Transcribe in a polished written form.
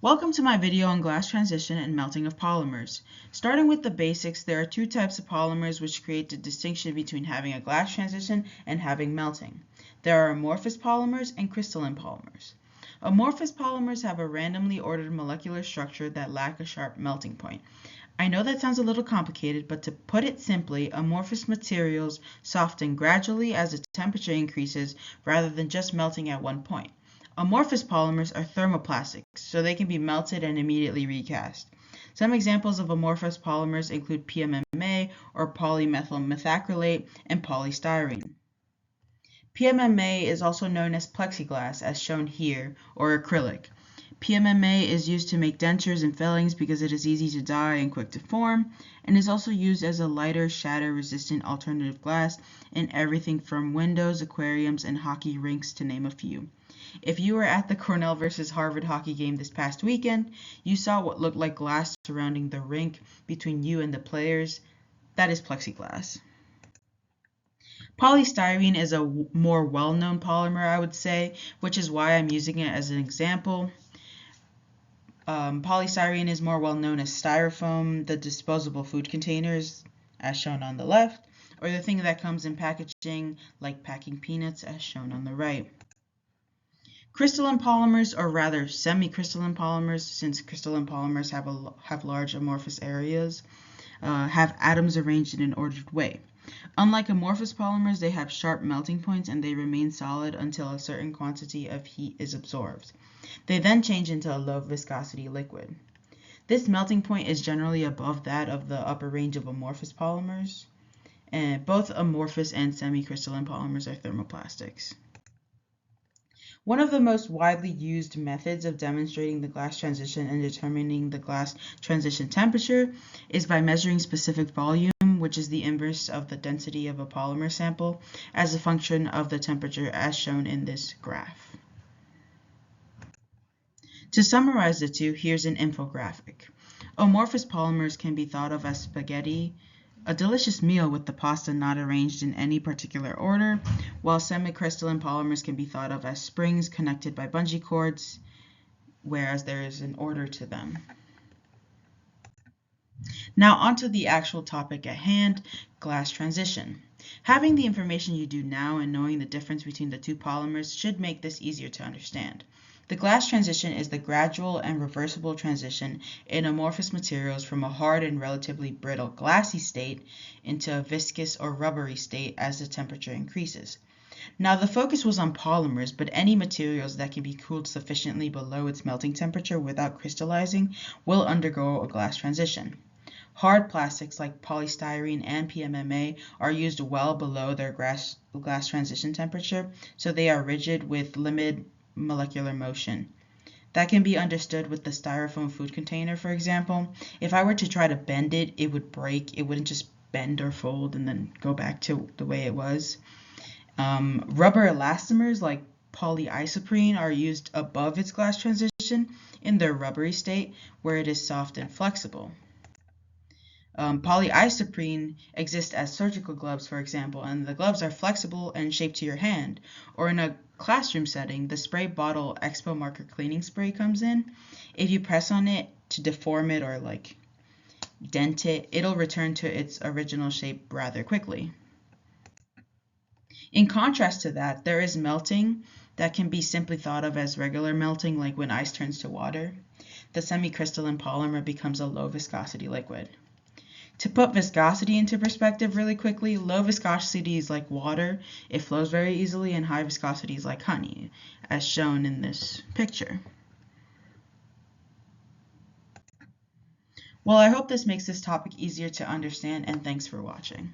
Welcome to my video on glass transition and melting of polymers. Starting with the basics, there are two types of polymers which create the distinction between having a glass transition and having melting. There are amorphous polymers and crystalline polymers. Amorphous polymers have a randomly ordered molecular structure that lack a sharp melting point. I know that sounds a little complicated, but to put it simply, amorphous materials soften gradually as the temperature increases rather than just melting at one point. Amorphous polymers are thermoplastics, so they can be melted and immediately recast. Some examples of amorphous polymers include PMMA or polymethyl methacrylate and polystyrene. PMMA is also known as plexiglass, as shown here, or acrylic. PMMA is used to make dentures and fillings because it is easy to dye and quick to form, and is also used as a lighter, shatter-resistant alternative glass in everything from windows, aquariums, and hockey rinks, to name a few. If you were at the Cornell versus Harvard hockey game this past weekend, you saw what looked like glass surrounding the rink between you and the players. That is plexiglass. Polystyrene is a more well-known polymer, I would say, which is why I'm using it as an example. Polystyrene is more well known as styrofoam, the disposable food containers, as shown on the left, or the thing that comes in packaging, like packing peanuts, as shown on the right. Crystalline polymers, or rather semi-crystalline polymers, since crystalline polymers have large amorphous areas, have atoms arranged in an ordered way. Unlike amorphous polymers, they have sharp melting points and they remain solid until a certain quantity of heat is absorbed. They then change into a low viscosity liquid. This melting point is generally above that of the upper range of amorphous polymers, and both amorphous and semi-crystalline polymers are thermoplastics. One of the most widely used methods of demonstrating the glass transition and determining the glass transition temperature is by measuring specific volume, which is the inverse of the density of a polymer sample, as a function of the temperature as shown in this graph. To summarize the two, here's an infographic. Amorphous polymers can be thought of as spaghetti, a delicious meal with the pasta not arranged in any particular order, while semi-crystalline polymers can be thought of as springs connected by bungee cords, whereas there is an order to them. Now onto the actual topic at hand, glass transition. Having the information you do now and knowing the difference between the two polymers should make this easier to understand. The glass transition is the gradual and reversible transition in amorphous materials from a hard and relatively brittle glassy state into a viscous or rubbery state as the temperature increases. Now the focus was on polymers, but any materials that can be cooled sufficiently below its melting temperature without crystallizing will undergo a glass transition. Hard plastics like polystyrene and PMMA are used well below their glass transition temperature, so they are rigid with limited molecular motion. That can be understood with the styrofoam food container, for example. If I were to try to bend it, it would break. It wouldn't just bend or fold and then go back to the way it was. Rubber elastomers like polyisoprene are used above its glass transition in their rubbery state, where it is soft and flexible. Polyisoprene exists as surgical gloves, for example, and the gloves are flexible and shaped to your hand. Or in a classroom setting, the spray bottle Expo marker cleaning spray comes in. If you press on it to deform it or dent it, it'll return to its original shape rather quickly. In contrast to that, there is melting that can be simply thought of as regular melting, like when ice turns to water. The semi-crystalline polymer becomes a low viscosity liquid. To put viscosity into perspective really quickly, low viscosity is like water. It flows very easily, and high viscosity is like honey, as shown in this picture. Well, I hope this makes this topic easier to understand, and thanks for watching.